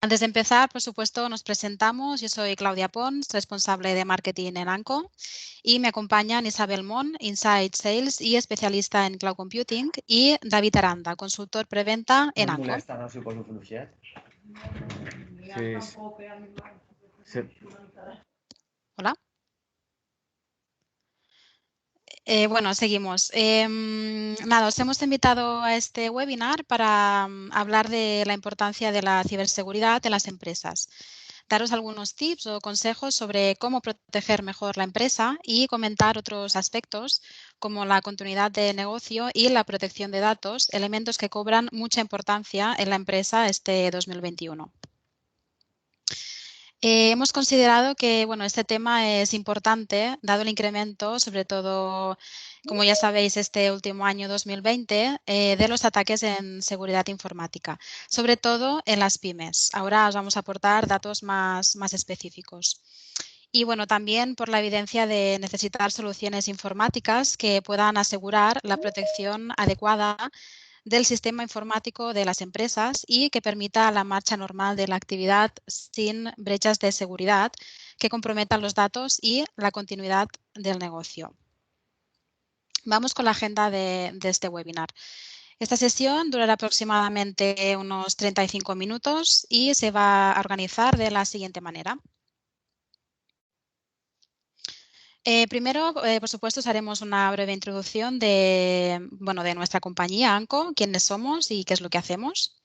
Antes de empezar, por supuesto, nos presentamos. Yo soy Claudia Pons, responsable de marketing en ANCO, y me acompañan Isabel Mon, Inside Sales y especialista en Cloud Computing, y David Aranda, consultor preventa en ANCO. Hola. Bueno, seguimos. Nada, os hemos invitado a este webinar para hablar de la importancia de la ciberseguridad en las empresas. Daros algunos tips o consejos sobre cómo proteger mejor la empresa y comentar otros aspectos como la continuidad de negocio y la protección de datos, elementos que cobran mucha importancia en la empresa este 2021. Hemos considerado que este tema es importante, dado el incremento, sobre todo, como ya sabéis, este último año 2020, de los ataques en seguridad informática, sobre todo en las pymes. Ahora os vamos a aportar datos más específicos. Y también por la evidencia de necesitar soluciones informáticas que puedan asegurar la protección adecuada del sistema informático de las empresas y que permita la marcha normal de la actividad sin brechas de seguridad que comprometan los datos y la continuidad del negocio. Vamos con la agenda de este webinar. Esta sesión durará aproximadamente unos 35 minutos y se va a organizar de la siguiente manera. Primero, por supuesto, os haremos una breve introducción de nuestra compañía ANCO, quiénes somos y qué es lo que hacemos.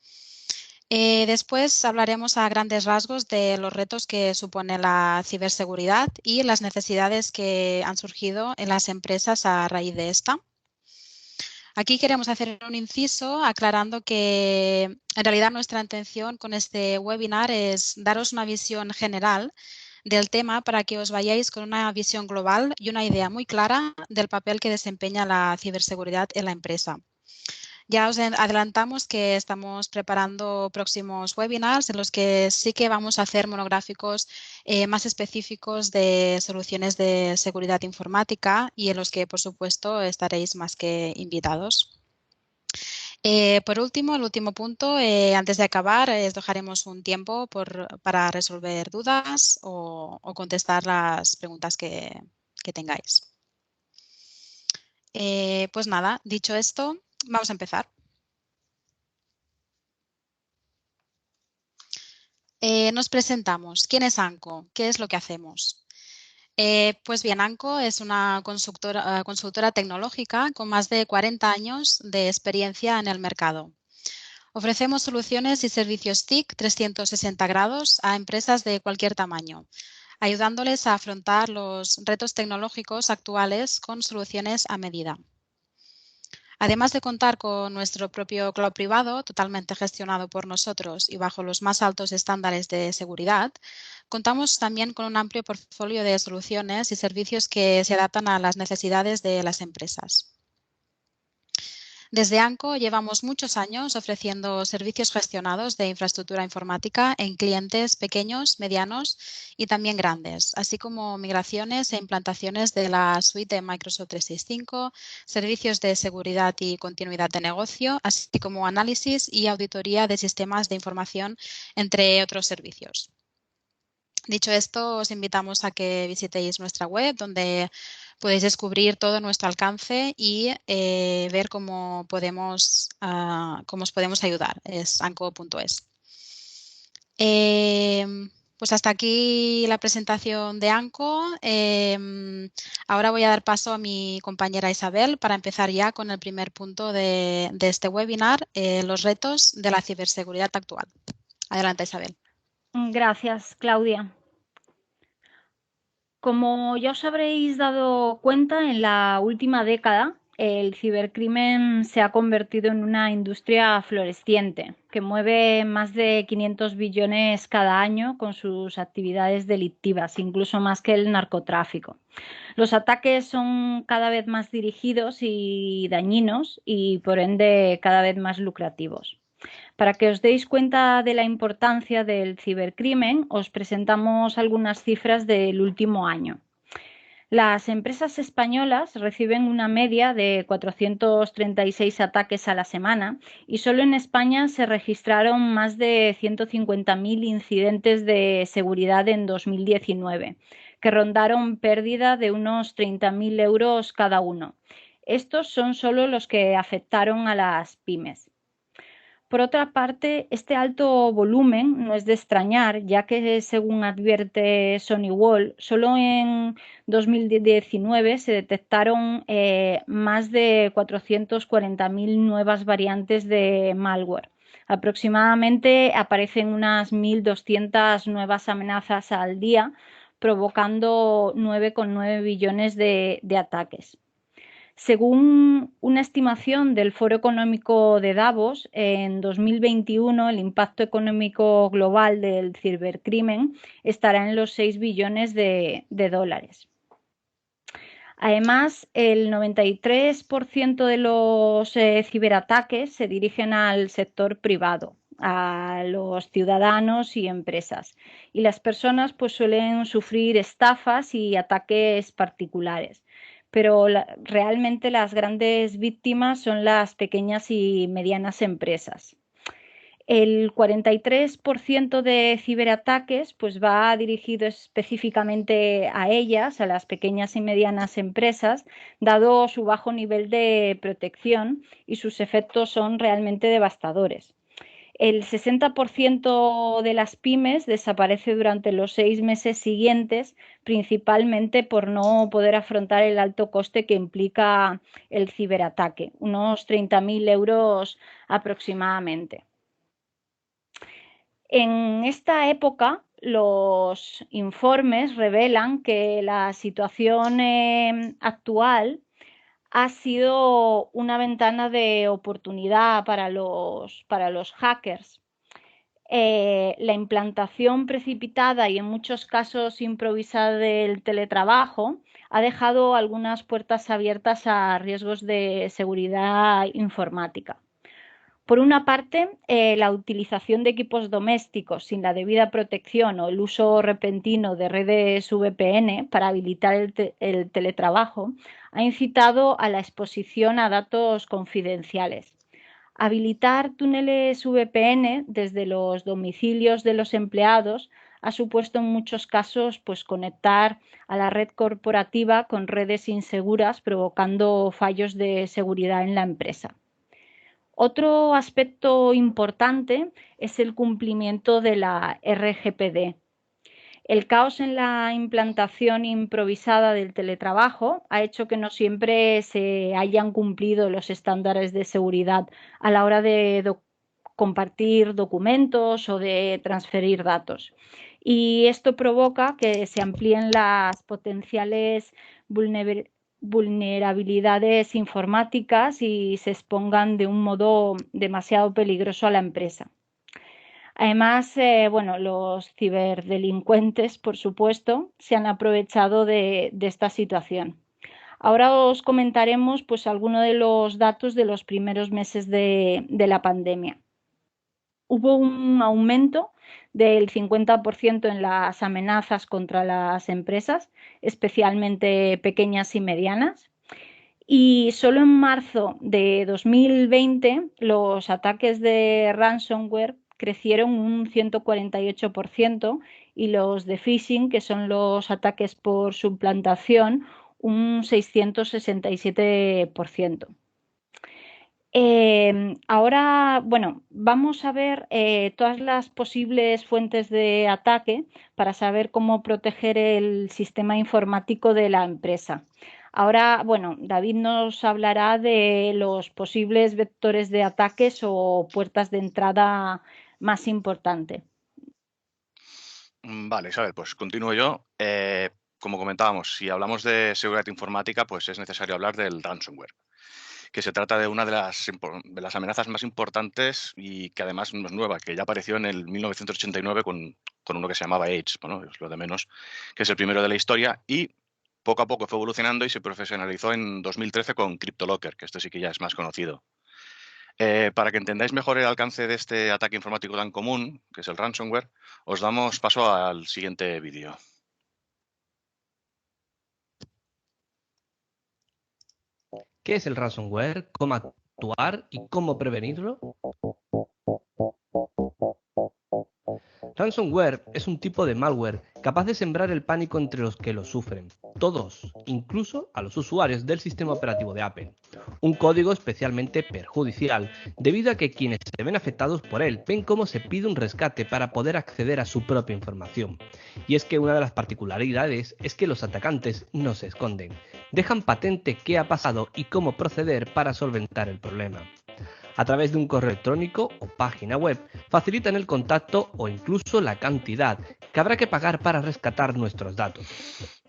Después hablaremos a grandes rasgos de los retos que supone la ciberseguridad y las necesidades que han surgido en las empresas a raíz de esta. Aquí queremos hacer un inciso aclarando que en realidad nuestra intención con este webinar es daros una visión general del tema para que os vayáis con una visión global y una idea muy clara del papel que desempeña la ciberseguridad en la empresa. Ya os adelantamos que estamos preparando próximos webinars en los que sí que vamos a hacer monográficos más específicos de soluciones de seguridad informática y en los que, por supuesto, estaréis más que invitados. Por último, el último punto, antes de acabar, os dejaremos un tiempo para resolver dudas o contestar las preguntas que tengáis. Pues nada, dicho esto, vamos a empezar. Nos presentamos. ¿Quién es ANCO? ¿Qué es lo que hacemos? Pues bien, ANCO es una consultora tecnológica con más de 40 años de experiencia en el mercado. Ofrecemos soluciones y servicios TIC 360 grados a empresas de cualquier tamaño, ayudándoles a afrontar los retos tecnológicos actuales con soluciones a medida. Además de contar con nuestro propio cloud privado, totalmente gestionado por nosotros y bajo los más altos estándares de seguridad, contamos también con un amplio portfolio de soluciones y servicios que se adaptan a las necesidades de las empresas. Desde ANCO llevamos muchos años ofreciendo servicios gestionados de infraestructura informática en clientes pequeños, medianos y también grandes, así como migraciones e implantaciones de la suite de Microsoft 365, servicios de seguridad y continuidad de negocio, así como análisis y auditoría de sistemas de información, entre otros servicios. Dicho esto, os invitamos a que visitéis nuestra web, donde podéis descubrir todo nuestro alcance y ver cómo os podemos ayudar. Es anco.es. Pues hasta aquí la presentación de ANCO. Ahora voy a dar paso a mi compañera Isabel para empezar ya con el primer punto de este webinar, los retos de la ciberseguridad actual. Adelante, Isabel. Gracias, Claudia. Como ya os habréis dado cuenta, en la última década el cibercrimen se ha convertido en una industria floreciente que mueve más de 500 billones cada año con sus actividades delictivas, incluso más que el narcotráfico. Los ataques son cada vez más dirigidos y dañinos y, por ende, cada vez más lucrativos. Para que os deis cuenta de la importancia del cibercrimen, os presentamos algunas cifras del último año. Las empresas españolas reciben una media de 436 ataques a la semana y solo en España se registraron más de 150.000 incidentes de seguridad en 2019, que rondaron pérdida de unos 30.000 euros cada uno. Estos son solo los que afectaron a las pymes. Por otra parte, este alto volumen no es de extrañar, ya que según advierte Sony Wall, solo en 2019 se detectaron más de 440.000 nuevas variantes de malware. Aproximadamente aparecen unas 1.200 nuevas amenazas al día, provocando 9,9 billones de ataques. Según una estimación del Foro Económico de Davos, en 2021 el impacto económico global del cibercrimen estará en los 6 billones de dólares. Además, el 93% de los ciberataques se dirigen al sector privado, a los ciudadanos y empresas. Y las personas pues, suelen sufrir estafas y ataques particulares. Pero realmente las grandes víctimas son las pequeñas y medianas empresas. El 43% de ciberataques pues va dirigido específicamente a ellas, a las pequeñas y medianas empresas, dado su bajo nivel de protección y sus efectos son realmente devastadores. El 60% de las pymes desaparece durante los 6 meses siguientes, principalmente por no poder afrontar el alto coste que implica el ciberataque, unos 30.000 euros aproximadamente. En esta época, los informes revelan que la situación actual ha sido una ventana de oportunidad para los hackers. La implantación precipitada y en muchos casos improvisada del teletrabajo ha dejado algunas puertas abiertas a riesgos de seguridad informática. Por una parte, la utilización de equipos domésticos sin la debida protección o el uso repentino de redes VPN para habilitar el teletrabajo ha incitado a la exposición a datos confidenciales. Habilitar túneles VPN desde los domicilios de los empleados ha supuesto en muchos casos pues, conectar a la red corporativa con redes inseguras, provocando fallos de seguridad en la empresa. Otro aspecto importante es el cumplimiento de la RGPD. El caos en la implantación improvisada del teletrabajo ha hecho que no siempre se hayan cumplido los estándares de seguridad a la hora de compartir documentos o de transferir datos. Y esto provoca que se amplíen las potenciales vulnerabilidades informáticas y se expongan de un modo demasiado peligroso a la empresa. Además, los ciberdelincuentes, por supuesto, se han aprovechado de esta situación. Ahora os comentaremos pues, algunos de los datos de los primeros meses de la pandemia. Hubo un aumento del 50% en las amenazas contra las empresas, especialmente pequeñas y medianas. Y solo en marzo de 2020 los ataques de ransomware crecieron un 148% y los de phishing, que son los ataques por suplantación, un 667%. Ahora, vamos a ver todas las posibles fuentes de ataque para saber cómo proteger el sistema informático de la empresa. Ahora, David nos hablará de los posibles vectores de ataques o puertas de entrada más importantes. Vale, Isabel, pues continúo yo. Como comentábamos, si hablamos de seguridad informática, pues es necesario hablar del ransomware, que se trata de una de las amenazas más importantes y que además no es nueva, que ya apareció en el 1989 con uno que se llamaba AIDS, bueno, es lo de menos, que es el primero de la historia, y poco a poco fue evolucionando y se profesionalizó en 2013 con CryptoLocker, que este sí que ya es más conocido. Para que entendáis mejor el alcance de este ataque informático tan común, que es el ransomware, os damos paso al siguiente vídeo. ¿Qué es el ransomware? ¿Cómo actuar y cómo prevenirlo? Ransomware es un tipo de malware capaz de sembrar el pánico entre los que lo sufren, todos, incluso a los usuarios del sistema operativo de Apple. Un código especialmente perjudicial, debido a que quienes se ven afectados por él ven cómo se pide un rescate para poder acceder a su propia información. Y es que una de las particularidades es que los atacantes no se esconden, dejan patente qué ha pasado y cómo proceder para solventar el problema. A través de un correo electrónico o página web, facilitan el contacto o incluso la cantidad que habrá que pagar para rescatar nuestros datos.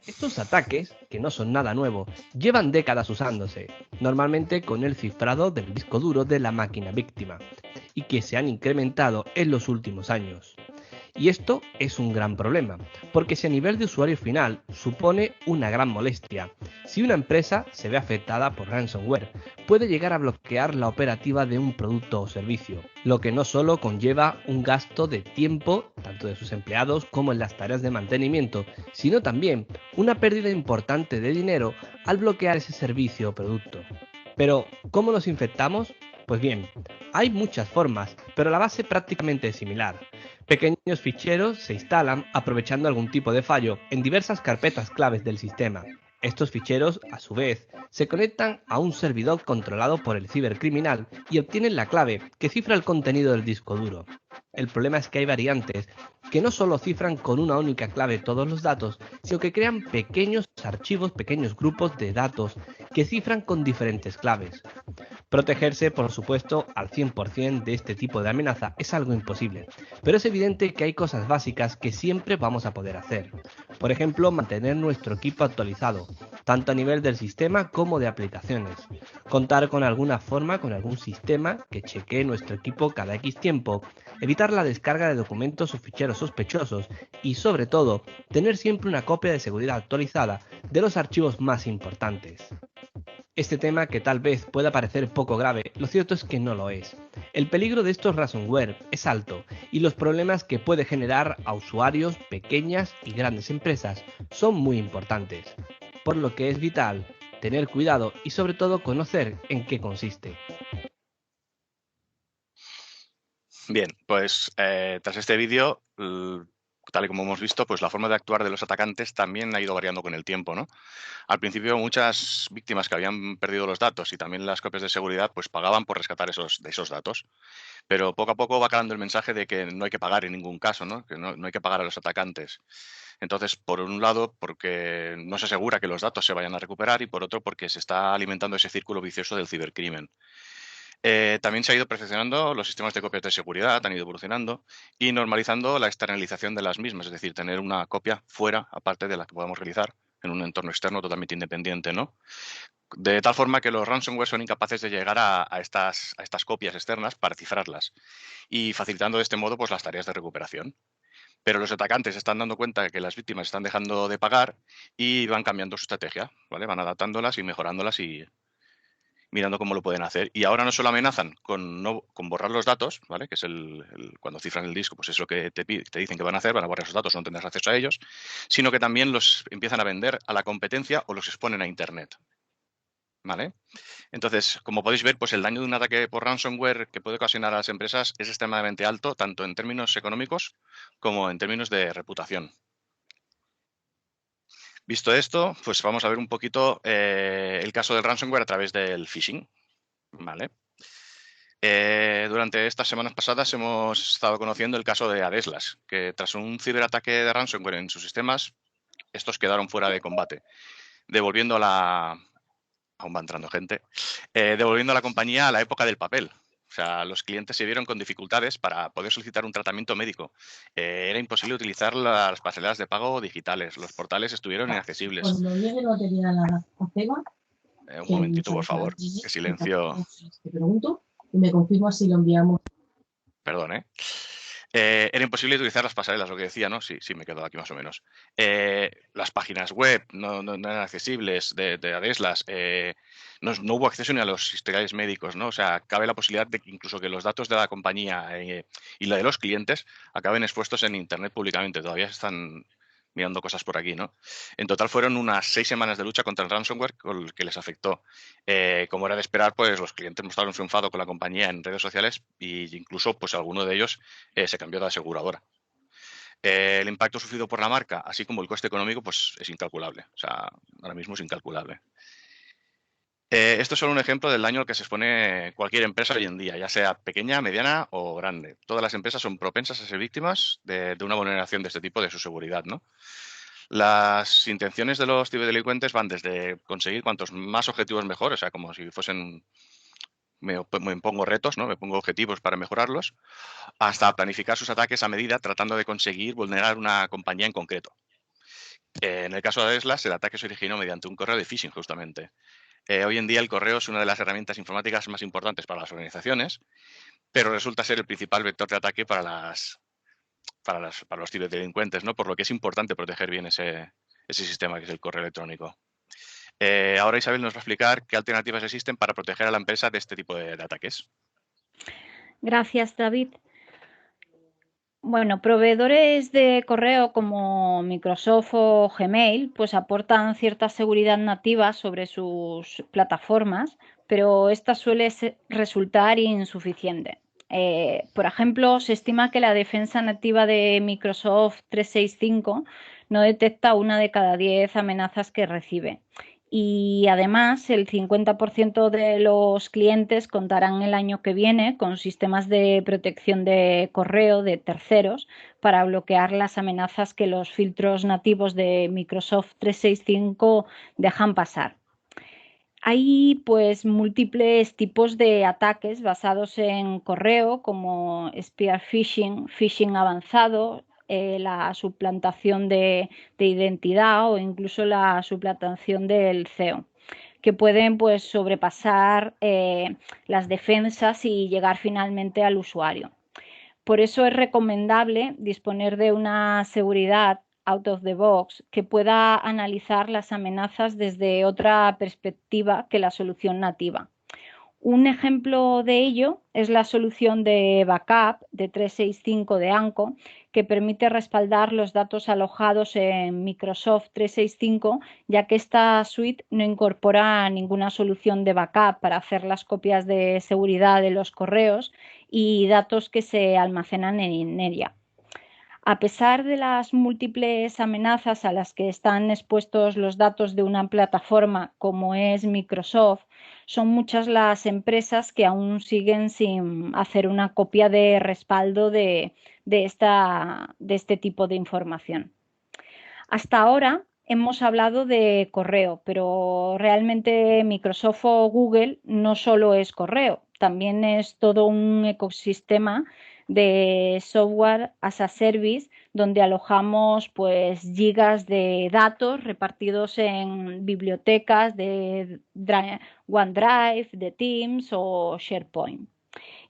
Estos ataques, que no son nada nuevo, llevan décadas usándose, normalmente con el cifrado del disco duro de la máquina víctima, y que se han incrementado en los últimos años. Y esto es un gran problema, porque si a nivel de usuario final supone una gran molestia, si una empresa se ve afectada por ransomware, puede llegar a bloquear la operativa de un producto o servicio, lo que no solo conlleva un gasto de tiempo, tanto de sus empleados como en las tareas de mantenimiento, sino también una pérdida importante de dinero al bloquear ese servicio o producto. Pero, ¿cómo nos infectamos? Pues bien, hay muchas formas, pero la base prácticamente es similar. Pequeños ficheros se instalan aprovechando algún tipo de fallo en diversas carpetas claves del sistema. Estos ficheros, a su vez, se conectan a un servidor controlado por el cibercriminal y obtienen la clave que cifra el contenido del disco duro. El problema es que hay variantes que no solo cifran con una única clave todos los datos, sino que crean pequeños archivos, pequeños grupos de datos que cifran con diferentes claves. Protegerse, por supuesto, al 100% de este tipo de amenaza es algo imposible, pero es evidente que hay cosas básicas que siempre vamos a poder hacer. Por ejemplo, mantener nuestro equipo actualizado, tanto a nivel del sistema como de aplicaciones. Contar con alguna forma, con algún sistema que chequee nuestro equipo cada X tiempo. Evitar la descarga de documentos o ficheros sospechosos y, sobre todo, tener siempre una copia de seguridad actualizada de los archivos más importantes. Este tema, que tal vez pueda parecer poco grave, lo cierto es que no lo es. El peligro de estos ransomware es alto y los problemas que puede generar a usuarios, pequeñas y grandes empresas son muy importantes, por lo que es vital tener cuidado y sobre todo conocer en qué consiste. Bien, pues tras este vídeo, tal y como hemos visto, pues la forma de actuar de los atacantes también ha ido variando con el tiempo, ¿no? Al principio, muchas víctimas que habían perdido los datos y también las copias de seguridad, pues pagaban por rescatar esos datos. Pero poco a poco va calando el mensaje de que no hay que pagar en ningún caso, ¿no? Que no hay que pagar a los atacantes. Entonces, por un lado, porque no se asegura que los datos se vayan a recuperar y por otro, porque se está alimentando ese círculo vicioso del cibercrimen. También se ha ido perfeccionando los sistemas de copias de seguridad, han ido evolucionando y normalizando la externalización de las mismas, es decir, tener una copia fuera, aparte de la que podamos realizar en un entorno externo totalmente independiente, ¿no? De tal forma que los ransomware son incapaces de llegar a estas copias externas para cifrarlas y facilitando de este modo pues, las tareas de recuperación. Pero los atacantes se están dando cuenta de que las víctimas están dejando de pagar y van cambiando su estrategia, ¿vale? Van adaptándolas y mejorándolas y mirando cómo lo pueden hacer. Y ahora no solo amenazan con borrar los datos, ¿vale? Que es cuando cifran el disco, pues es lo que te dicen que van a hacer, van a borrar esos datos, no tendrás acceso a ellos, sino que también los empiezan a vender a la competencia o los exponen a Internet. ¿Vale? Entonces, como podéis ver, pues el daño de un ataque por ransomware que puede ocasionar a las empresas es extremadamente alto, tanto en términos económicos como en términos de reputación. Visto esto, pues vamos a ver un poquito el caso del ransomware a través del phishing. ¿Vale? Durante estas semanas pasadas hemos estado conociendo el caso de Adeslas, que tras un ciberataque de ransomware en sus sistemas, estos quedaron fuera de combate, devolviendo aún va entrando gente, devolviendo a la compañía a la época del papel. O sea, los clientes se vieron con dificultades para poder solicitar un tratamiento médico. Era imposible utilizar las pasarelas de pago digitales. Los portales estuvieron inaccesibles. Cuando llegue lo tenía la ceba. Un momentito, por favor. Que silencio. Te pregunto y me confirma si lo enviamos. Perdón, ¿eh? Era imposible utilizar las pasarelas, lo que decía, ¿no? Sí, me quedo aquí más o menos. Las páginas web no eran accesibles de Adeslas. No hubo acceso ni a los historiales médicos, ¿no? O sea, cabe la posibilidad de que incluso que los datos de la compañía y la de los clientes acaben expuestos en Internet públicamente. Todavía se están mirando cosas por aquí, ¿no? En total fueron unas 6 semanas de lucha contra el ransomware que les afectó. Como era de esperar, pues los clientes mostraron su enfado con la compañía en redes sociales e incluso pues alguno de ellos se cambió de aseguradora. El impacto sufrido por la marca, así como el coste económico, pues es incalculable. O sea, ahora mismo es incalculable. Esto es solo un ejemplo del daño al que se expone cualquier empresa hoy en día, ya sea pequeña, mediana o grande. Todas las empresas son propensas a ser víctimas de una vulneración de este tipo de su seguridad, ¿no? Las intenciones de los ciberdelincuentes van desde conseguir cuantos más objetivos mejor, o sea, como si fuesen, me impongo retos, ¿no? Me pongo objetivos para mejorarlos, hasta planificar sus ataques a medida tratando de conseguir vulnerar una compañía en concreto. En el caso de Eslas, el ataque se originó mediante un correo de phishing, justamente. Hoy en día el correo es una de las herramientas informáticas más importantes para las organizaciones, pero resulta ser el principal vector de ataque para los ciberdelincuentes, ¿no? Por lo que es importante proteger bien ese sistema que es el correo electrónico. Ahora Isabel nos va a explicar qué alternativas existen para proteger a la empresa de este tipo de ataques. Gracias, David. Bueno, proveedores de correo como Microsoft o Gmail pues aportan cierta seguridad nativa sobre sus plataformas, pero esta suele resultar insuficiente. Por ejemplo, se estima que la defensa nativa de Microsoft 365 no detecta 1 de cada 10 amenazas que recibe. Y además, el 50% de los clientes contarán el año que viene con sistemas de protección de correo de terceros para bloquear las amenazas que los filtros nativos de Microsoft 365 dejan pasar. Hay pues múltiples tipos de ataques basados en correo, como spear phishing, phishing avanzado, la suplantación de identidad o incluso la suplantación del CEO, que pueden pues sobrepasar las defensas y llegar finalmente al usuario. Por eso es recomendable disponer de una seguridad out of the box que pueda analizar las amenazas desde otra perspectiva que la solución nativa. Un ejemplo de ello es la solución de backup de 365 de Anko, que permite respaldar los datos alojados en Microsoft 365, ya que esta suite no incorpora ninguna solución de backup para hacer las copias de seguridad de los correos y datos que se almacenan en ella. A pesar de las múltiples amenazas a las que están expuestos los datos de una plataforma como es Microsoft, son muchas las empresas que aún siguen sin hacer una copia de respaldo de este tipo de información. Hasta ahora hemos hablado de correo, pero realmente Microsoft o Google no solo es correo, también es todo un ecosistema de software as a service donde alojamos pues gigas de datos repartidos en bibliotecas de OneDrive, de Teams o SharePoint.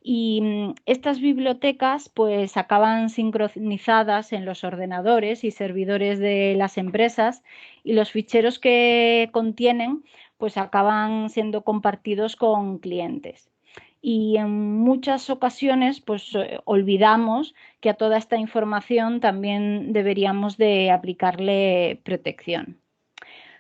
Y estas bibliotecas pues acaban sincronizadas en los ordenadores y servidores de las empresas y los ficheros que contienen pues acaban siendo compartidos con clientes. Y en muchas ocasiones pues olvidamos que a toda esta información también deberíamos de aplicarle protección.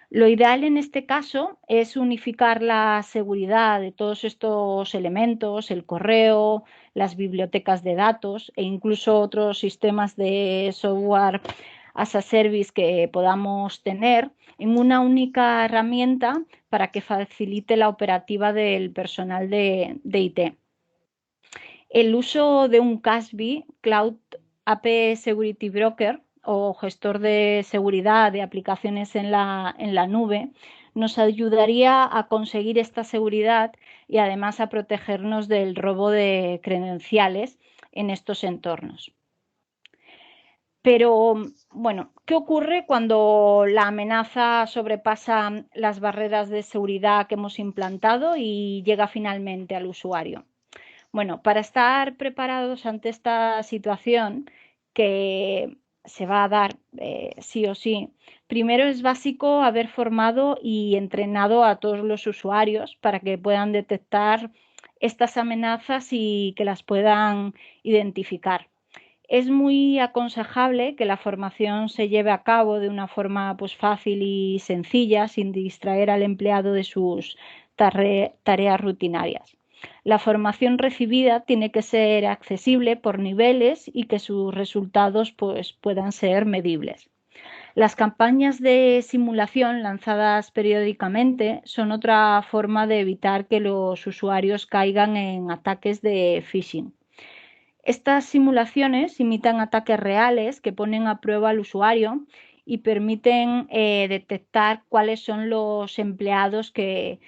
Lo ideal en este caso es unificar la seguridad de todos estos elementos, el correo, las bibliotecas de datos e incluso otros sistemas de software as a service que podamos tener en una única herramienta para que facilite la operativa del personal de IT. El uso de un CASB, Cloud App Security Broker, o gestor de seguridad de aplicaciones en la nube, nos ayudaría a conseguir esta seguridad y además a protegernos del robo de credenciales en estos entornos. Pero, bueno, ¿qué ocurre cuando la amenaza sobrepasa las barreras de seguridad que hemos implantado y llega finalmente al usuario? Bueno, para estar preparados ante esta situación que se va a dar sí o sí, primero es básico haber formado y entrenado a todos los usuarios para que puedan detectar estas amenazas y que las puedan identificar. Es muy aconsejable que la formación se lleve a cabo de una forma pues, fácil y sencilla, sin distraer al empleado de sus tareas rutinarias. La formación recibida tiene que ser accesible por niveles y que sus resultados pues, puedan ser medibles. Las campañas de simulación lanzadas periódicamente son otra forma de evitar que los usuarios caigan en ataques de phishing. Estas simulaciones imitan ataques reales que ponen a prueba al usuario y permiten detectar cuáles son los empleados que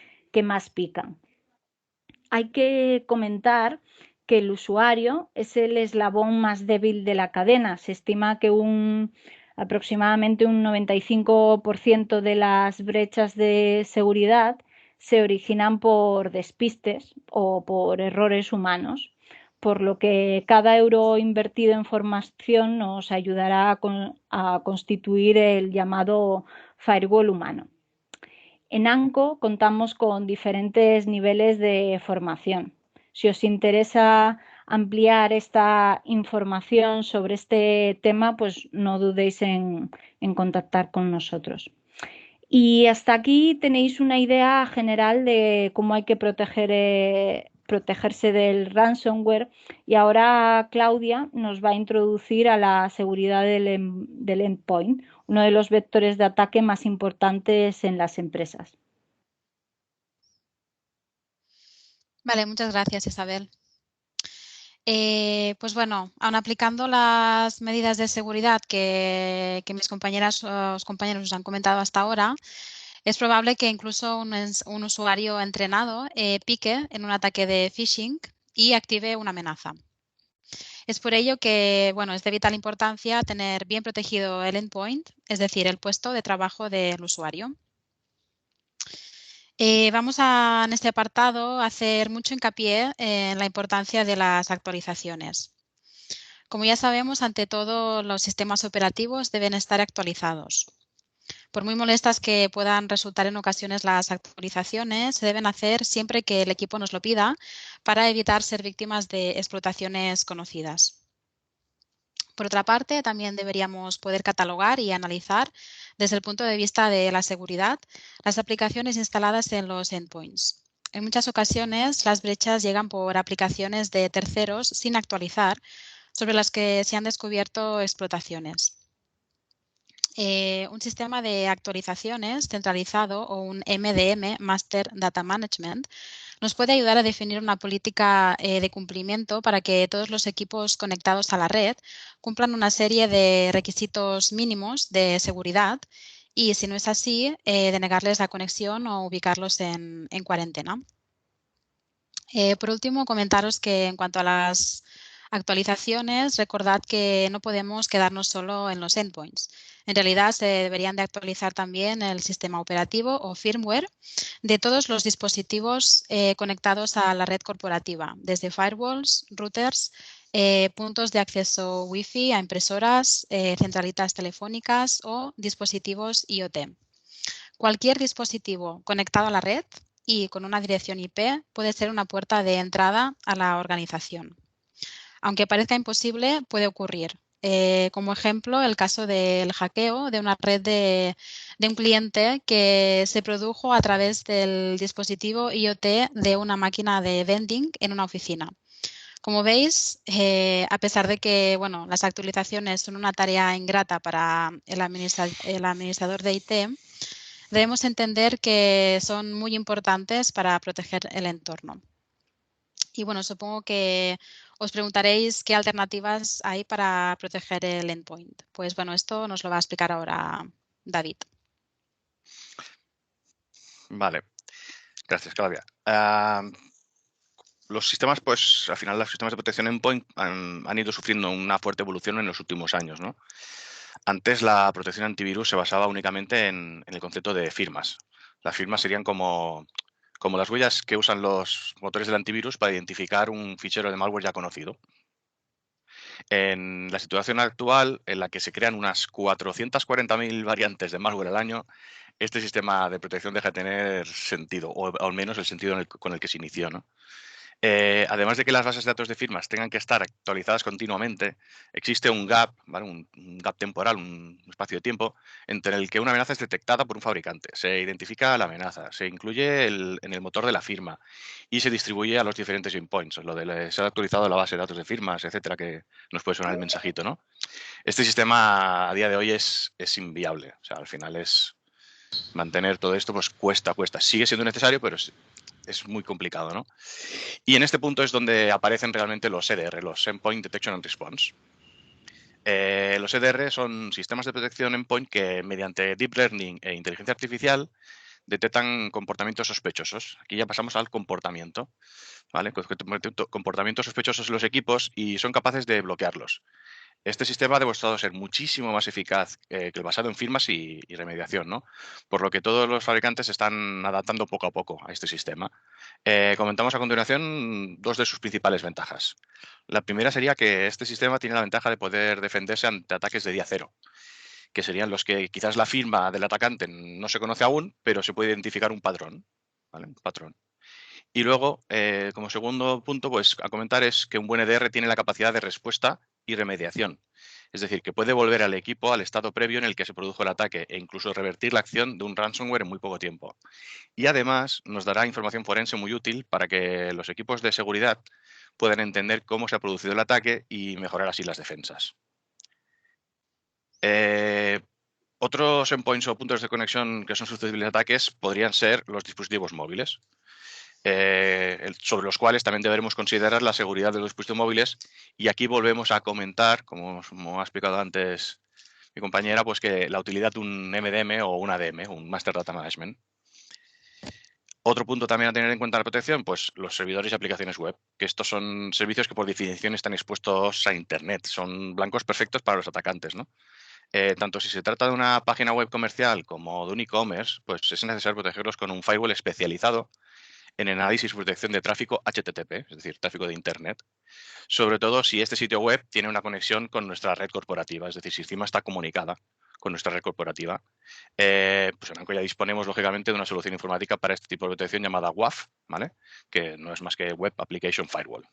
más pican. Hay que comentar que el usuario es el eslabón más débil de la cadena. Se estima que aproximadamente un 95% de las brechas de seguridad se originan por despistes o por errores humanos, por lo que cada euro invertido en formación nos ayudará a constituir el llamado firewall humano. En ANCO contamos con diferentes niveles de formación. Si os interesa ampliar esta información sobre este tema, pues no dudéis en contactar con nosotros. Y hasta aquí tenéis una idea general de cómo hay que protegerse del ransomware. Y ahora Claudia nos va a introducir a la seguridad del endpoint, uno de los vectores de ataque más importantes en las empresas. Vale, muchas gracias, Isabel. Pues bueno, aun aplicando las medidas de seguridad que mis compañeras o compañeros nos han comentado hasta ahora, es probable que incluso un usuario entrenado pique en un ataque de phishing y active una amenaza. Es por ello que, bueno, es de vital importancia tener bien protegido el endpoint, es decir, el puesto de trabajo del usuario. Vamos en este apartado a hacer mucho hincapié en la importancia de las actualizaciones. Como ya sabemos, ante todo, los sistemas operativos deben estar actualizados. Por muy molestas que puedan resultar en ocasiones las actualizaciones, se deben hacer siempre que el equipo nos lo pida para evitar ser víctimas de explotaciones conocidas. Por otra parte, también deberíamos poder catalogar y analizar desde el punto de vista de la seguridad las aplicaciones instaladas en los endpoints. En muchas ocasiones, las brechas llegan por aplicaciones de terceros sin actualizar, sobre las que se han descubierto explotaciones. Un sistema de actualizaciones centralizado o un MDM, Master Data Management, nos puede ayudar a definir una política de cumplimiento para que todos los equipos conectados a la red cumplan una serie de requisitos mínimos de seguridad y, si no es así, denegarles la conexión o ubicarlos en cuarentena. Por último, comentaros que en cuanto a las actualizaciones, recordad que no podemos quedarnos solo en los endpoints. En realidad, se deberían de actualizar también el sistema operativo o firmware de todos los dispositivos conectados a la red corporativa, desde firewalls, routers, puntos de acceso Wi-Fi a impresoras, centralitas telefónicas o dispositivos IoT. Cualquier dispositivo conectado a la red y con una dirección IP puede ser una puerta de entrada a la organización. Aunque parezca imposible, puede ocurrir. Como ejemplo, el caso del hackeo de una red de un cliente que se produjo a través del dispositivo IoT de una máquina de vending en una oficina. Como veis, a pesar de que las actualizaciones son una tarea ingrata para el administrador de IT, debemos entender que son muy importantes para proteger el entorno. Y supongo que os preguntaréis qué alternativas hay para proteger el endpoint. Pues esto nos lo va a explicar ahora David. Vale, gracias, Claudia. Los sistemas, pues al final los sistemas de protección endpoint han ido sufriendo una fuerte evolución en los últimos años, ¿no? Antes la protección antivirus se basaba únicamente en el concepto de firmas. Las firmas serían como las huellas que usan los motores del antivirus para identificar un fichero de malware ya conocido. En la situación actual, en la que se crean unas 440.000 variantes de malware al año, este sistema de protección deja de tener sentido, o al menos el sentido con el que se inició, ¿no? Además de que las bases de datos de firmas tengan que estar actualizadas continuamente, existe un gap, ¿vale? un gap temporal, un espacio de tiempo, entre el que una amenaza es detectada por un fabricante. Se identifica la amenaza, se incluye en el motor de la firma y se distribuye a los diferentes endpoints, lo de se ha actualizado la base de datos de firmas, etcétera, que nos puede sonar el mensajito, ¿no? Este sistema a día de hoy es inviable. O sea, al final es mantener todo esto, pues cuesta. Sigue siendo necesario, pero es muy complicado, ¿no? Y en este punto es donde aparecen realmente los EDR, los Endpoint Detection and Response. Los EDR son sistemas de protección endpoint que mediante Deep Learning e inteligencia artificial detectan comportamientos sospechosos. Aquí ya pasamos al comportamiento, ¿vale? Comportamientos sospechosos en los equipos y son capaces de bloquearlos. Este sistema ha demostrado ser muchísimo más eficaz que el basado en firmas y remediación, ¿no? Por lo que todos los fabricantes se están adaptando poco a poco a este sistema. Comentamos a continuación dos de sus principales ventajas. La primera sería que este sistema tiene la ventaja de poder defenderse ante ataques de día cero, que serían los que quizás la firma del atacante no se conoce aún, pero se puede identificar un patrón, ¿vale? Un patrón. Y luego, como segundo punto, pues a comentar es que un buen EDR tiene la capacidad de respuesta y remediación. Es decir, que puede volver al equipo al estado previo en el que se produjo el ataque e incluso revertir la acción de un ransomware en muy poco tiempo. Y además nos dará información forense muy útil para que los equipos de seguridad puedan entender cómo se ha producido el ataque y mejorar así las defensas. Otros endpoints o puntos de conexión que son susceptibles de ataques podrían ser los dispositivos móviles. Sobre los cuales también deberemos considerar la seguridad de los dispositivos móviles. Y aquí volvemos a comentar, como ha explicado antes mi compañera, pues que la utilidad de un MDM o un ADM, un Master Data Management. Otro punto también a tener en cuenta en la protección, pues los servidores y aplicaciones web, que estos son servicios que por definición están expuestos a Internet, son blancos perfectos para los atacantes, ¿no? Tanto si se trata de una página web comercial como de un e-commerce, pues es necesario protegerlos con un firewall especializado en el análisis y protección de tráfico HTTP, es decir, tráfico de Internet, sobre todo si este sitio web tiene una conexión con nuestra red corporativa, es decir, si encima está comunicada con nuestra red corporativa. Pues en Anco ya disponemos, lógicamente, de una solución informática para este tipo de protección llamada WAF, ¿vale? Que no es más que Web Application Firewall.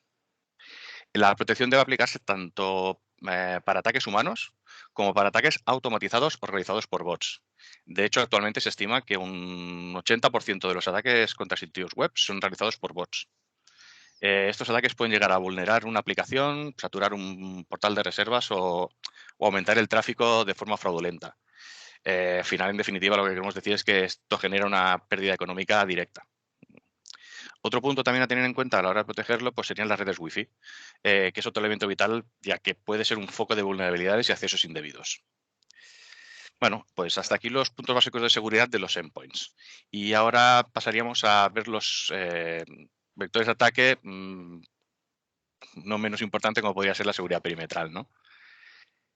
La protección debe aplicarse tanto para ataques humanos como para ataques automatizados o realizados por bots. De hecho, actualmente se estima que un 80% de los ataques contra sitios web son realizados por bots. Estos ataques pueden llegar a vulnerar una aplicación, saturar un portal de reservas o aumentar el tráfico de forma fraudulenta. Al final, en definitiva, lo que queremos decir es que esto genera una pérdida económica directa. Otro punto también a tener en cuenta a la hora de protegerlo pues serían las redes Wi-Fi, que es otro elemento vital, ya que puede ser un foco de vulnerabilidades y accesos indebidos. Bueno, pues hasta aquí los puntos básicos de seguridad de los endpoints. Y ahora pasaríamos a ver los vectores de ataque no menos importante como podría ser la seguridad perimetral, ¿no?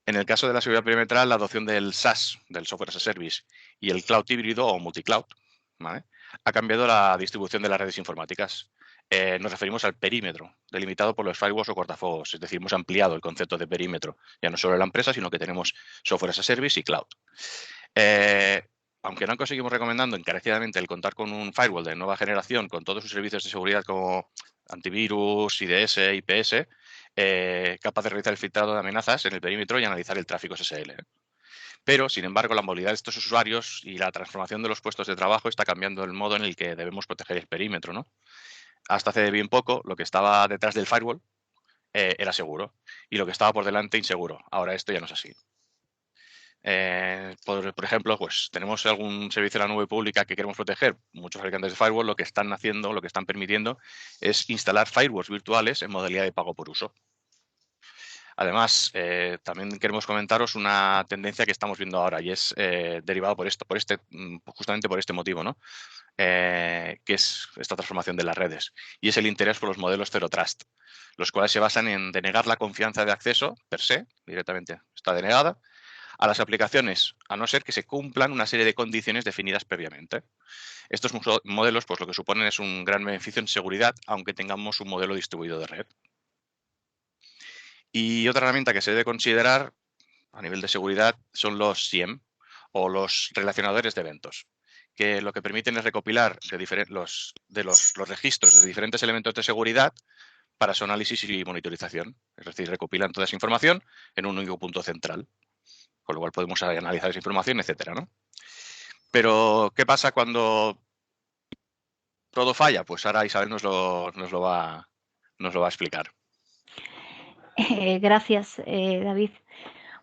En el caso de la seguridad perimetral, la adopción del SaaS, del Software as a Service, y el cloud híbrido o multicloud, ¿vale? Ha cambiado la distribución de las redes informáticas. Nos referimos al perímetro, delimitado por los firewalls o cortafuegos. Es decir, hemos ampliado el concepto de perímetro, ya no solo en la empresa, sino que tenemos Software as a Service y cloud. Aunque no conseguimos recomendando encarecidamente el contar con un firewall de nueva generación con todos sus servicios de seguridad como antivirus, IDS, IPS, capaz de realizar el filtrado de amenazas en el perímetro y analizar el tráfico SSL. Pero, sin embargo, la movilidad de estos usuarios y la transformación de los puestos de trabajo está cambiando el modo en el que debemos proteger el perímetro, ¿no? Hasta hace bien poco, lo que estaba detrás del firewall era seguro y lo que estaba por delante inseguro. Ahora esto ya no es así. Por ejemplo, pues tenemos algún servicio de la nube pública que queremos proteger. Muchos fabricantes de firewall lo que están haciendo, lo que están permitiendo es instalar firewalls virtuales en modalidad de pago por uso. Además, también queremos comentaros una tendencia que estamos viendo ahora y es derivado justamente por este motivo, ¿no? Que es esta transformación de las redes y es el interés por los modelos Zero Trust, los cuales se basan en denegar la confianza de acceso per se, directamente está denegada, a las aplicaciones, a no ser que se cumplan una serie de condiciones definidas previamente. Estos modelos, pues lo que suponen es un gran beneficio en seguridad, aunque tengamos un modelo distribuido de red. Y otra herramienta que se debe considerar a nivel de seguridad son los SIEM o los relacionadores de eventos, que lo que permiten es recopilar los registros de diferentes elementos de seguridad para su análisis y monitorización. Es decir, recopilan toda esa información en un único punto central, con lo cual podemos analizar esa información, etcétera, ¿no? Pero, ¿qué pasa cuando todo falla? Pues ahora Isabel nos lo va a explicar. Gracias, David.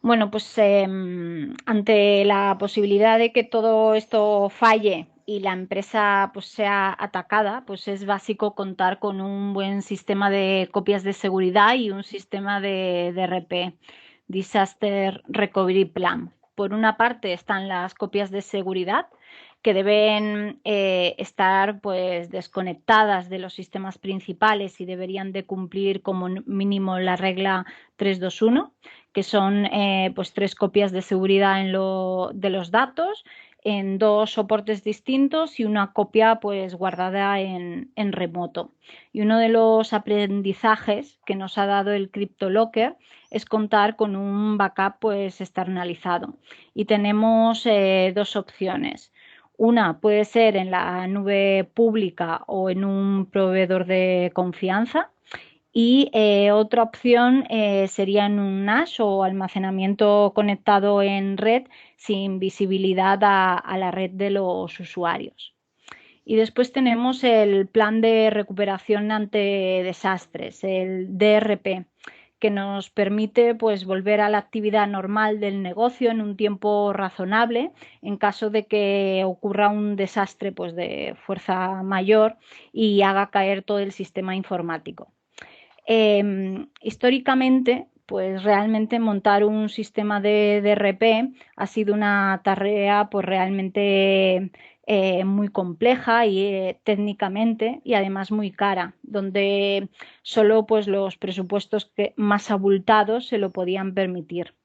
Bueno, pues ante la posibilidad de que todo esto falle y la empresa pues sea atacada, pues es básico contar con un buen sistema de copias de seguridad y un sistema de DRP, Disaster Recovery Plan. Por una parte están las copias de seguridad, que deben estar pues desconectadas de los sistemas principales y deberían de cumplir como mínimo la regla 321, que son pues 3 copias de seguridad de los datos en 2 soportes distintos y una copia pues guardada en remoto. Y uno de los aprendizajes que nos ha dado el CryptoLocker es contar con un backup pues externalizado. Y tenemos 2 opciones. Una puede ser en la nube pública o en un proveedor de confianza. Y otra opción sería en un NAS o almacenamiento conectado en red sin visibilidad a la red de los usuarios. Y después tenemos el plan de recuperación ante desastres, el DRP, que nos permite pues volver a la actividad normal del negocio en un tiempo razonable en caso de que ocurra un desastre pues de fuerza mayor y haga caer todo el sistema informático. Históricamente, pues realmente montar un sistema de DRP ha sido una tarea pues realmente muy compleja y técnicamente y además muy cara, donde solo pues los presupuestos más abultados se lo podían permitir.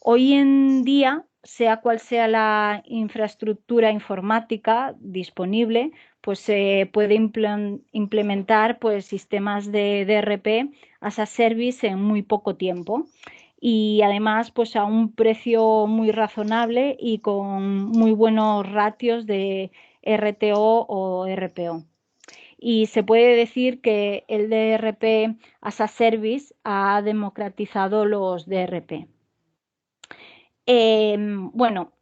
Hoy en día, sea cual sea la infraestructura informática disponible, pues se puede implementar pues sistemas de DRP as a service en muy poco tiempo y además pues a un precio muy razonable y con muy buenos ratios de RTO o RPO. Y se puede decir que el DRP as a service ha democratizado los DRP. Bueno,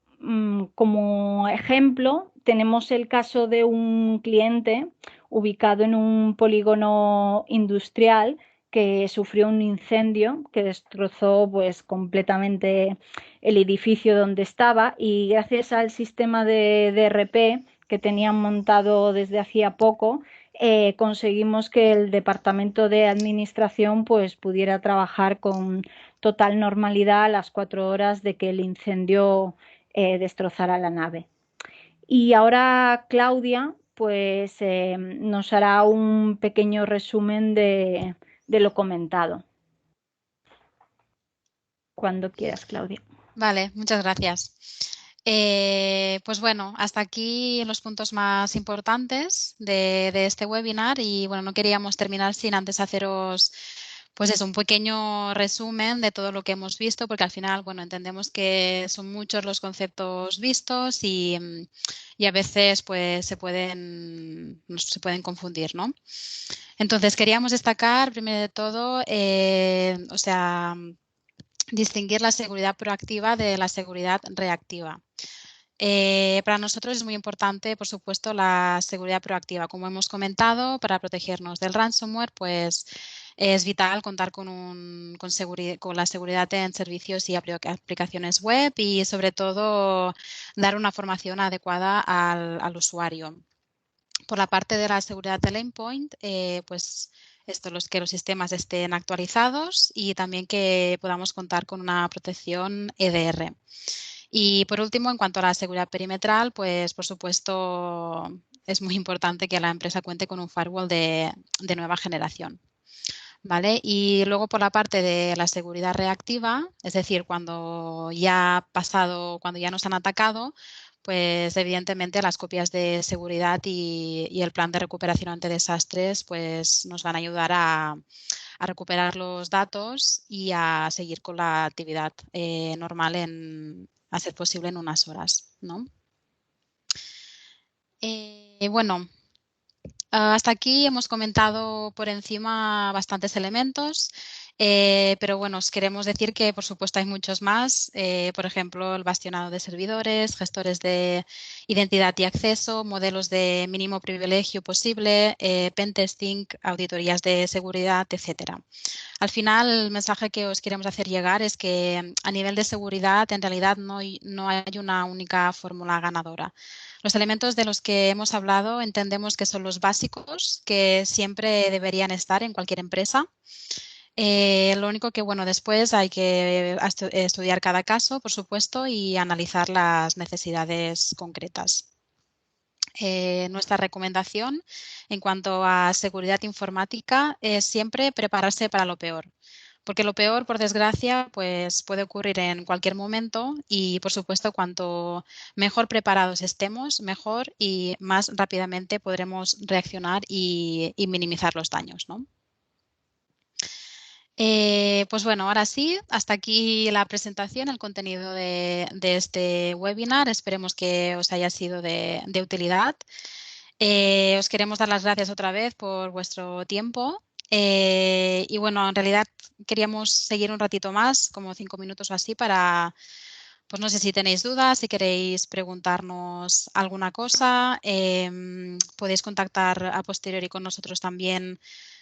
como ejemplo, tenemos el caso de un cliente ubicado en un polígono industrial que sufrió un incendio que destrozó pues completamente el edificio donde estaba y gracias al sistema de DRP que tenían montado desde hacía poco, conseguimos que el departamento de administración pues pudiera trabajar con total normalidad a las 4 horas de que el incendio destrozara la nave. Y ahora Claudia pues nos hará un pequeño resumen de lo comentado. Cuando quieras, Claudia. Vale, muchas gracias. Pues bueno, hasta aquí los puntos más importantes de este webinar y bueno, no queríamos terminar sin antes haceros pues eso, un pequeño resumen de todo lo que hemos visto, porque al final, bueno, entendemos que son muchos los conceptos vistos y a veces pues se pueden confundir, ¿no? Entonces, queríamos destacar, primero de todo, o sea, distinguir la seguridad proactiva de la seguridad reactiva. Para nosotros es muy importante, por supuesto, la seguridad proactiva. Como hemos comentado, para protegernos del ransomware, pues es vital contar con la seguridad en servicios y aplicaciones web y, sobre todo, dar una formación adecuada al usuario. Por la parte de la seguridad del endpoint, pues que los sistemas estén actualizados y también que podamos contar con una protección EDR. Y por último, en cuanto a la seguridad perimetral, pues por supuesto es muy importante que la empresa cuente con un firewall de nueva generación. ¿Vale? Y luego por la parte de la seguridad reactiva, es decir, cuando ya ha pasado, cuando ya nos han atacado, pues evidentemente las copias de seguridad y el plan de recuperación ante desastres pues nos van a ayudar a recuperar los datos y a seguir con la actividad normal a ser posible en unas horas, ¿no? Bueno, hasta aquí hemos comentado por encima bastantes elementos, pero bueno, os queremos decir que por supuesto hay muchos más, por ejemplo, el bastionado de servidores, gestores de identidad y acceso, modelos de mínimo privilegio posible, pentesting, auditorías de seguridad, etcétera. Al final, el mensaje que os queremos hacer llegar es que a nivel de seguridad, en realidad no hay una única fórmula ganadora. Los elementos de los que hemos hablado entendemos que son los básicos que siempre deberían estar en cualquier empresa. Lo único que, bueno, después hay que estudiar cada caso, por supuesto, y analizar las necesidades concretas. Nuestra recomendación en cuanto a seguridad informática es siempre prepararse para lo peor. Porque lo peor, por desgracia, pues puede ocurrir en cualquier momento y, por supuesto, cuanto mejor preparados estemos, mejor y más rápidamente podremos reaccionar y minimizar los daños, ¿no? Pues bueno, ahora sí, hasta aquí la presentación, el contenido de este webinar. Esperemos que os haya sido de utilidad. Os queremos dar las gracias otra vez por vuestro tiempo. Y bueno, en realidad queríamos seguir un ratito más, como 5 minutos o así, para, pues no sé si tenéis dudas, si queréis preguntarnos alguna cosa. Podéis contactar a posteriori con nosotros también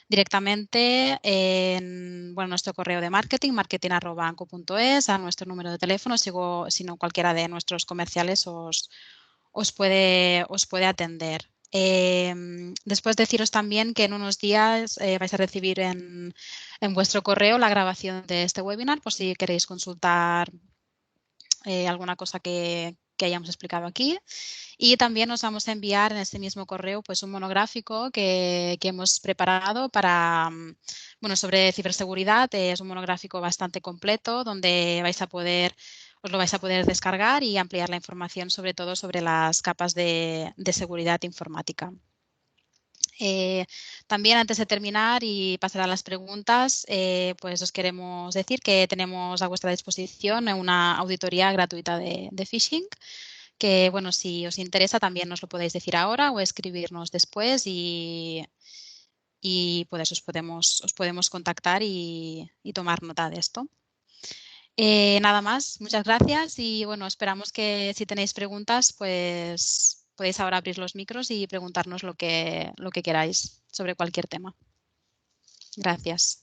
directamente en nuestro correo de marketing@anco.es, a nuestro número de teléfono, si no cualquiera de nuestros comerciales os puede atender. Después deciros también que en unos días vais a recibir en vuestro correo la grabación de este webinar por si queréis consultar alguna cosa que hayamos explicado aquí. Y también os vamos a enviar en este mismo correo pues un monográfico que hemos preparado para, sobre ciberseguridad. Es un monográfico bastante completo donde os lo vais a poder descargar y ampliar la información sobre todo sobre las capas de seguridad informática. También antes de terminar y pasar a las preguntas, pues os queremos decir que tenemos a vuestra disposición una auditoría gratuita de phishing, que bueno, si os interesa también nos lo podéis decir ahora o escribirnos después y pues os podemos contactar y tomar nota de esto. Nada más, muchas gracias y bueno, esperamos que si tenéis preguntas, pues podéis ahora abrir los micros y preguntarnos lo que queráis sobre cualquier tema. Gracias.